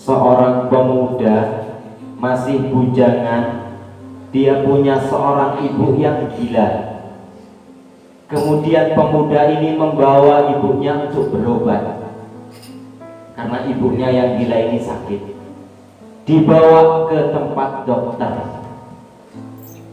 seorang pemuda masih bujangan, dia punya seorang ibu yang gila. Kemudian pemuda ini membawa ibunya untuk berobat karena ibunya yang gila ini sakit. Dibawa ke tempat dokter.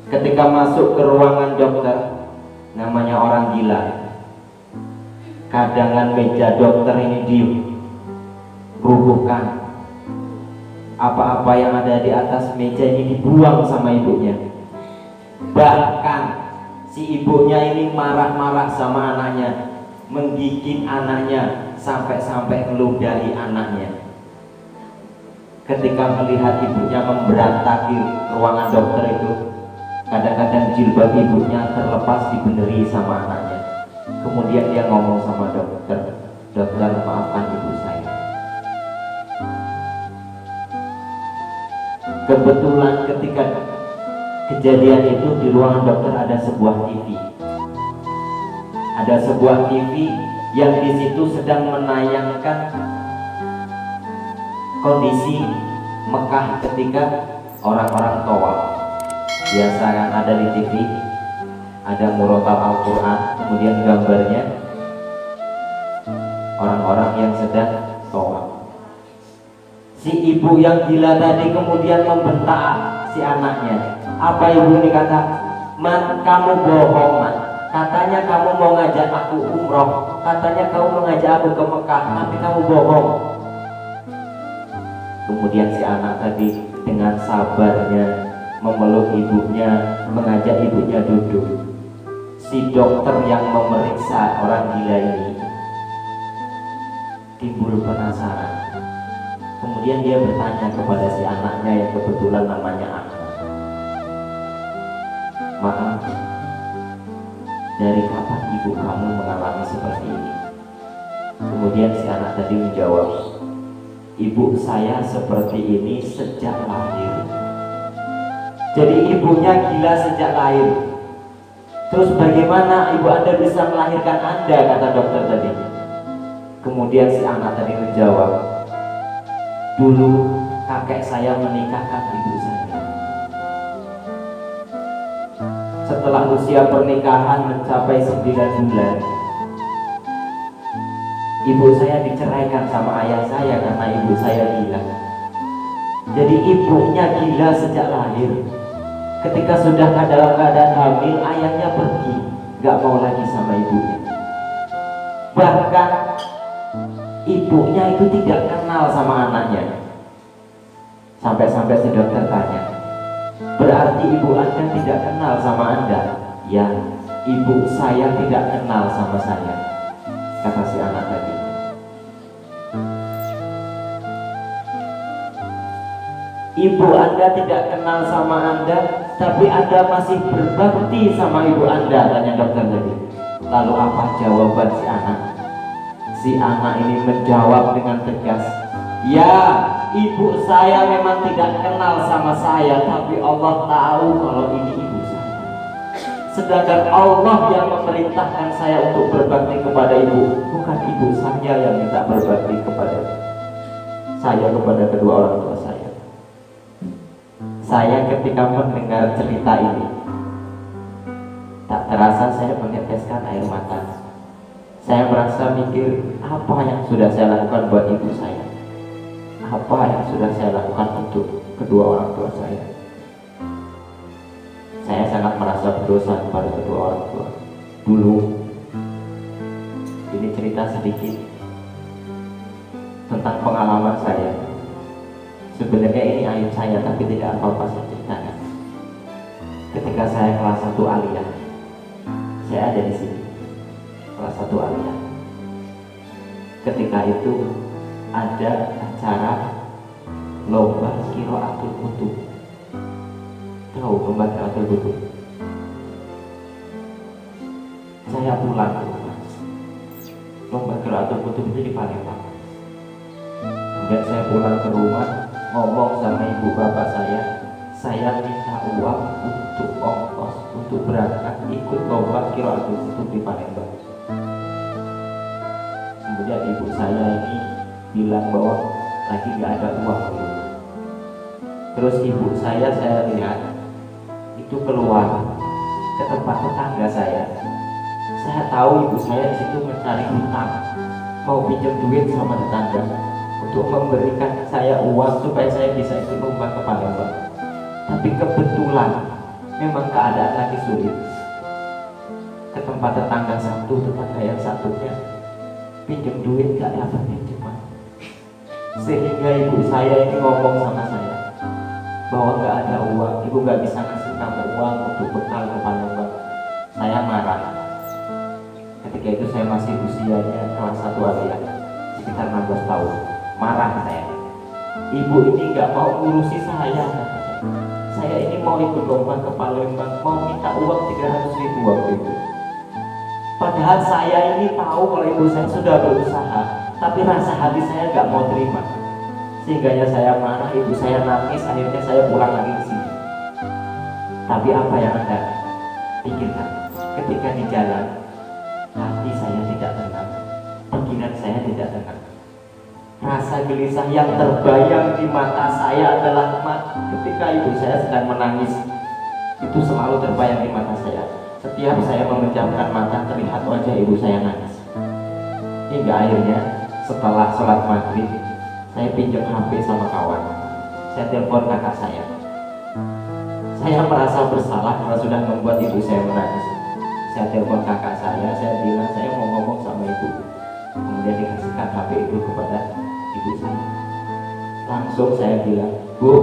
Ketika masuk ke ruangan dokter, namanya orang gila, kadangan meja dokter ini dirubuhkan. Apa-apa yang ada di atas meja ini dibuang sama ibunya. Bahkan si ibunya ini marah-marah sama anaknya, menggigit anaknya, sampai-sampai meludahi anaknya. Ketika melihat ibunya memberantakin ruangan dokter itu, kadang-kadang jilbab ibunya terlepas dibeneri sama anaknya. Kemudian dia ngomong sama dokter, "Dokter, maafkan ibu saya." Kebetulan ketika kejadian itu di ruangan dokter ada sebuah TV. Ada sebuah TV yang di situ sedang menayangkan kondisi Mekah ketika orang-orang tawaf. Biasa kan ada di TV, ada murotal Al-Quran, kemudian gambarnya orang-orang yang sedang tawaf. Si ibu yang gila tadi kemudian membentak si anaknya. Apa ibu ini kata? "Man, kamu bohong, Man. Katanya kamu mau ngajak aku umroh, katanya kamu mau ngajak aku ke Mekah, tapi kamu bohong." Kemudian si anak tadi dengan sabarnya memeluk ibunya, mengajak ibunya duduk. Si dokter yang memeriksa orang gila ini timbul penasaran. Kemudian dia bertanya kepada si anaknya yang kebetulan namanya Ahmad, "Maaf, dari kapan ibu kamu mengalami seperti ini?" Kemudian si anak tadi menjawab, "Ibu saya seperti ini sejak lahir." Jadi ibunya gila sejak lahir. Terus bagaimana ibu Anda bisa melahirkan Anda, kata dokter tadi. Kemudian si anak tadi menjawab, "Dulu kakek saya menikahkan ibu saya. Setelah usia pernikahan mencapai 9 bulan, ibu saya diceraikan sama ayah saya karena ibu saya gila." Jadi ibunya gila sejak lahir. Ketika sudah dalam keadaan hamil, ayahnya pergi, gak mau lagi sama ibunya. Bahkan ibunya itu tidak kenal sama anaknya. Sampai-sampai si dokter tanya, "Berarti ibu Anda tidak kenal sama Anda?" "Ya, ibu saya tidak kenal sama saya," kata si anak tadi. Ibu Anda tidak kenal sama Anda, tapi Anda masih berbakti sama ibu Anda, tanya dokter tadi. Lalu apa jawaban si anak? Si anak ini menjawab dengan tegas, "Ya, ibu saya memang tidak kenal sama saya, tapi Allah tahu kalau ini ibu saya. Sedangkan Allah yang memerintahkan saya untuk berbakti kepada ibu, bukan ibu saya yang minta berbakti kepada saya, kepada kedua orang tua saya." Saya ketika mendengar cerita ini, tak terasa saya meneteskan air mata. Saya merasa mikir, apa yang sudah saya lakukan buat ibu saya? Apa yang sudah saya lakukan untuk kedua orang tua saya? Saya sangat merasa berdosa kepada kedua orang tua. Dulu, ini cerita sedikit tentang pengalaman saya. Sebenarnya ini aib saya, tapi tidak apa-apa saya ceritakan. Ketika saya kelas 1 aliyah, saya ada di sini, kelas 1 aliyah. Ketika itu ada acara lomba qiraatul kutub. Tahu lomba qiraatul kutub? Saya pulang ke rumah. Lomba qiraatul kutub itu di Palembang. Kemudian saya pulang ke rumah, ngomong sama ibu bapak saya minta uang untuk ongkos untuk berangkat ikut lomba qiraatul kutub di Palembang. Kemudian ibu saya ini bilang bahwa lagi nggak ada uang di rumah. Terus ibu saya lihat itu keluar ke tempat tetangga saya. Saya tahu ibu saya di situ mencari hutang, mau pinjam duit sama tetangga untuk memberikan saya uang supaya saya bisa ikut rumah ke Palembang. Tapi kebetulan memang keadaan lagi sulit. Ke tempat tetangga yang satunya pinjam duit gak dapat pinjaman, sehingga ibu saya ini ngomong sama saya bahwa gak ada uang, ibu gak bisa ngasih kamu uang untuk bekal ke Palembang. Saya marah. Ketika itu saya masih usianya kelas 1 aja, sekitar 16 tahun. Marah saya. Ibu ini gak mau ngurusi saya. Saya ini mau ikut lomba ke Palembang, mau minta uang 300.000 waktu itu. Padahal saya ini tahu kalau ibu saya sudah berusaha, tapi rasa hati saya gak mau terima. Sehingga saya marah, ibu saya nangis, akhirnya saya pulang lagi ke sini. Tapi apa yang Anda pikirkan? Ketika di jalan, hati saya tidak tenang, pikiran saya tidak tenang. Rasa gelisah yang terbayang di mata saya adalah ketika ibu saya sedang menangis. Itu selalu terbayang di mata saya. Setiap saya memejamkan mata, terlihat wajah ibu saya nangis. Hingga akhirnya setelah sholat maghrib, saya pinjam HP sama kawan. Saya telepon kakak saya. Saya merasa bersalah karena sudah membuat ibu saya menangis. Saya telepon kakak saya bilang saya mau ngomong sama ibu. Kemudian dikasihkan HP itu kepada ibu saya. Langsung saya bilang, Bu,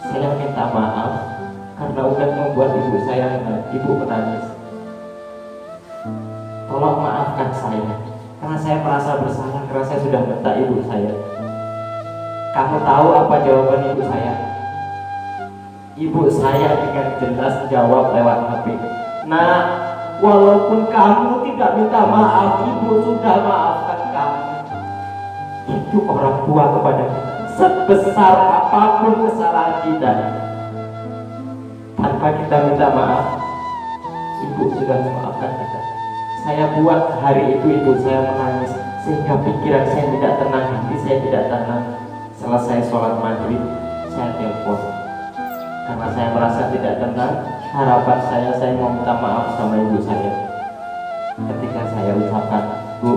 saya minta maaf karena udah membuat ibu menangis. Tolong maafkan saya, karena saya merasa bersalah karena saya sudah minta ibu saya. Kamu tahu apa jawaban ibu saya? Ibu saya dengan jelas jawab lewat HP, "Nah, walaupun kamu tidak minta maaf, ibu sudah maafkan kamu." Itu orang tua kepada kita. Sebesar apapun kesalahan kita, tanpa kita minta maaf, ibu sudah memaafkan kita. Saya buat hari itu ibu saya menangis, sehingga pikiran saya tidak tenang, hati saya tidak tenang. Selesai sholat maghrib, saya telepon karena saya merasa tidak tenang. Harapan saya mau minta maaf sama ibu saya. Ketika saya ucapkan, Bu,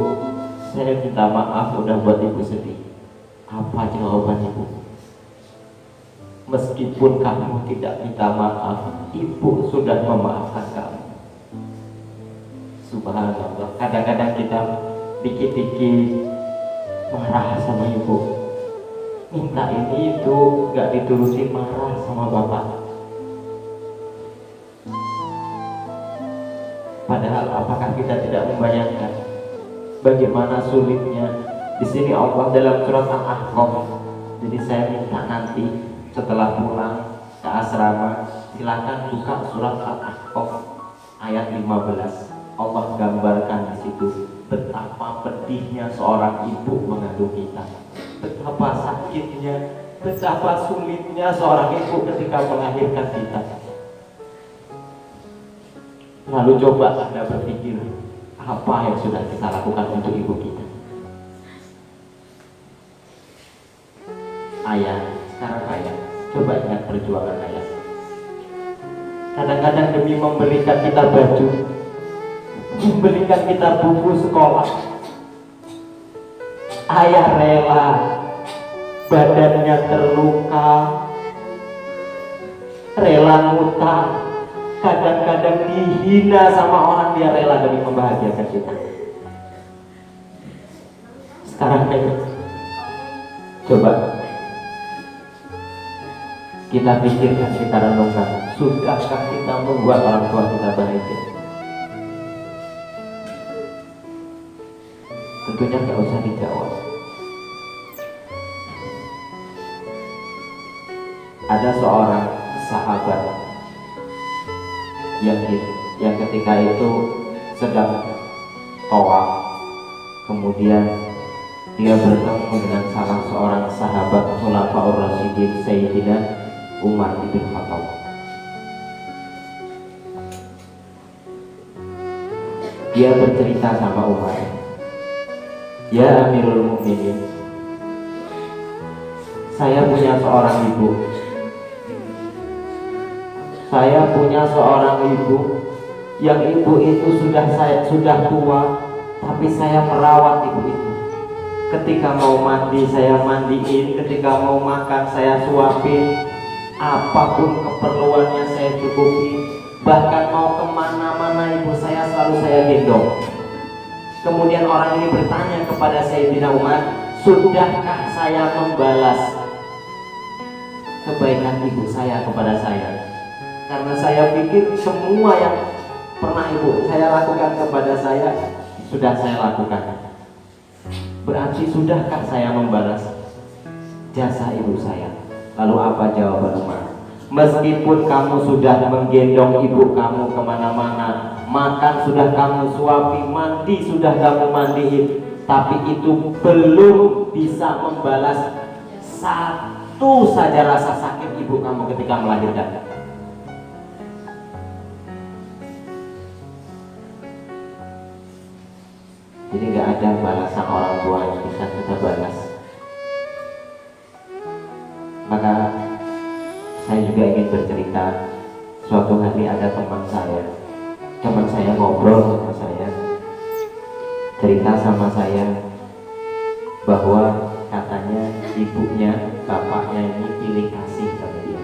saya minta maaf udah buat ibu sedih. Apa jawaban ibu? Meskipun kamu tidak minta maaf, ibu sudah memaafkan kamu. Subhanallah. Kadang-kadang kita dikit-dikit marah sama ibu, minta ini itu gak dituruti, marah sama bapak. Padahal apakah kita tidak membayangkan bagaimana sulitnya? Di sini Allah dalam surat Al-Ahqaf. Jadi saya minta nanti setelah pulang ke asrama, silakan buka surat Al-Ahqaf ayat 15. Allah gambarkan di situ betapa pedihnya seorang ibu mengandung kita, betapa sakitnya, betapa sulitnya seorang ibu ketika melahirkan kita. Lalu coba Anda berpikir, apa yang sudah kita lakukan untuk ibu kita? Ayah, sekarang ayah, coba ingat perjuangan ayah. Kadang-kadang demi memberikan kita baju, memberikan kita buku sekolah, ayah rela badannya terluka, rela ngutang, kadang-kadang dihina sama orang, dia rela demi membahagiakan kita. Sekarang coba kita pikirkan, kita renungkan, sudahkah kita membuat orang tua kita bahagia? Tentunya nggak usah dijawab. Ada seorang sahabat yang ketika itu sedang tawaf, kemudian dia bertemu dengan salah seorang sahabat Khulafaur Rasyidin, Sayyidina Umar bin Khattab. Dia bercerita sama Umar, "Ya Amirul Mukminin, Saya punya seorang ibu. Saya punya seorang ibu yang ibu itu sudah tua, tapi saya merawat ibu itu. Ketika mau mandi saya mandiin, ketika mau makan saya suapin, apapun keperluannya saya cukupi. Bahkan mau kemana-mana ibu saya selalu saya gendong. Kemudian orang ini bertanya kepada Sayyidina Umar, sudahkah saya membalas kebaikan ibu saya kepada saya? Karena saya pikir semua yang pernah ibu saya lakukan kepada saya sudah saya lakukan. Berarti sudahkah saya membalas jasa ibu saya? Lalu apa jawaban Umar? Meskipun kamu sudah menggendong ibu kamu kemana-mana, makan sudah kamu suapi, mandi sudah kamu mandiin, tapi itu belum bisa membalas satu saja rasa sakit ibu kamu ketika melahirkan. Jadi nggak ada balasan orang tua yang bisa kita balas. Maka saya juga ingin bercerita. Suatu hari ada teman saya ngobrol sama saya, cerita sama saya bahwa katanya ibunya, bapaknya ini pilih kasih sama dia.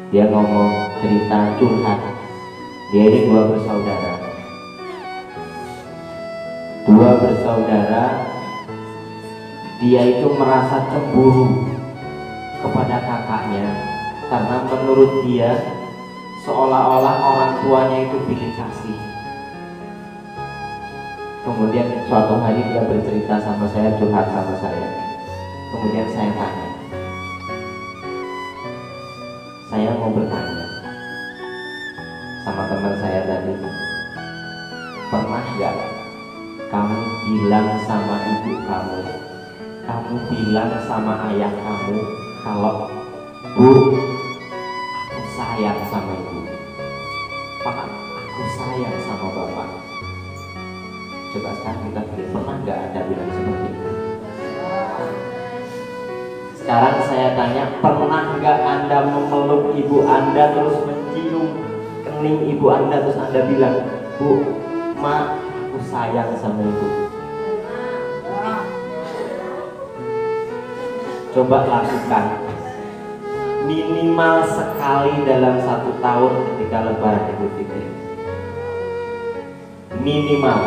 Dia ngomong, cerita, curhat. Dia ini dua bersaudara. Dia itu merasa cemburu kepada kakaknya karena menurut dia seolah-olah orang tuanya itu pilih kasih. Kemudian suatu hari dia bercerita sama saya, curhat sama saya. Kemudian saya tanya, saya mau bertanya sama teman saya tadi, pernah gak kamu bilang sama ibu kamu, kamu bilang sama ayah kamu kalau Bu, aku sayang sama ibu, Pak, aku sayang sama bapak. Coba sekarang kita pilih, pernah gak ada bilang seperti itu? Sekarang saya tanya, pernah gak Anda memeluk ibu Anda terus mencium kening ibu Anda terus Anda bilang, Bu, Ma, aku sayang sama ibu? Coba lakukan minimal sekali dalam 1 tahun ketika Lebaran Idul Fitri. Minimal.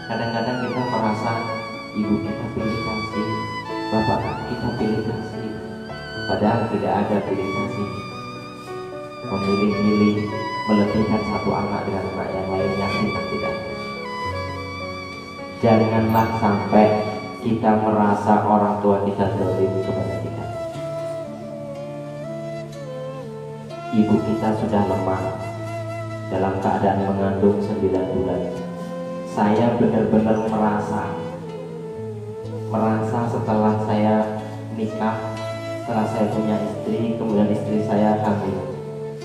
Kadang-kadang kita merasa ibu kita pilih kasih, bapak kita pilih kasih, padahal tidak ada pilih kasih. Memilih-milih melebihkan satu anak dengan anak yang lainnya, kita tidak. Janganlah sampai kita merasa orang tua kita zalim kepada kita. Ibu kita sudah lemah dalam keadaan mengandung 9 bulan. Saya benar-benar merasa setelah saya nikah, setelah saya punya istri, kemudian istri saya hamil,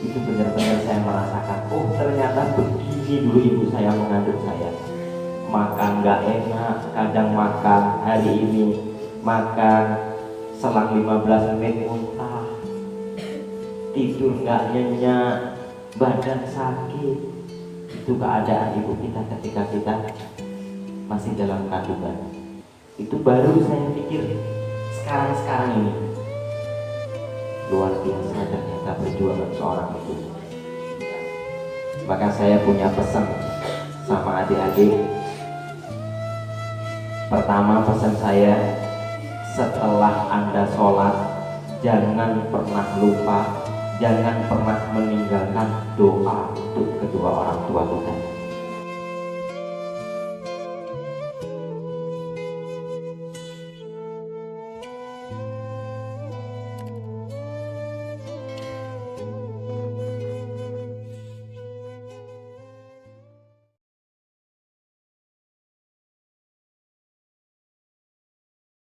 itu benar-benar saya merasakan, oh ternyata begini dulu ibu saya mengandung saya. Makan gak enak, kadang makan hari ini makan selang 15 menit muntah, tidur gak nyenyak, badan sakit. Itu keadaan ibu kita ketika kita masih dalam kandungan. Itu baru saya pikir sekarang ini luar biasa ternyata perjuangan seorang ibu. Maka saya punya pesan sama adik-adik. Pertama, pesan saya, setelah Anda sholat, jangan pernah lupa, jangan pernah meninggalkan doa untuk kedua orang tua kita.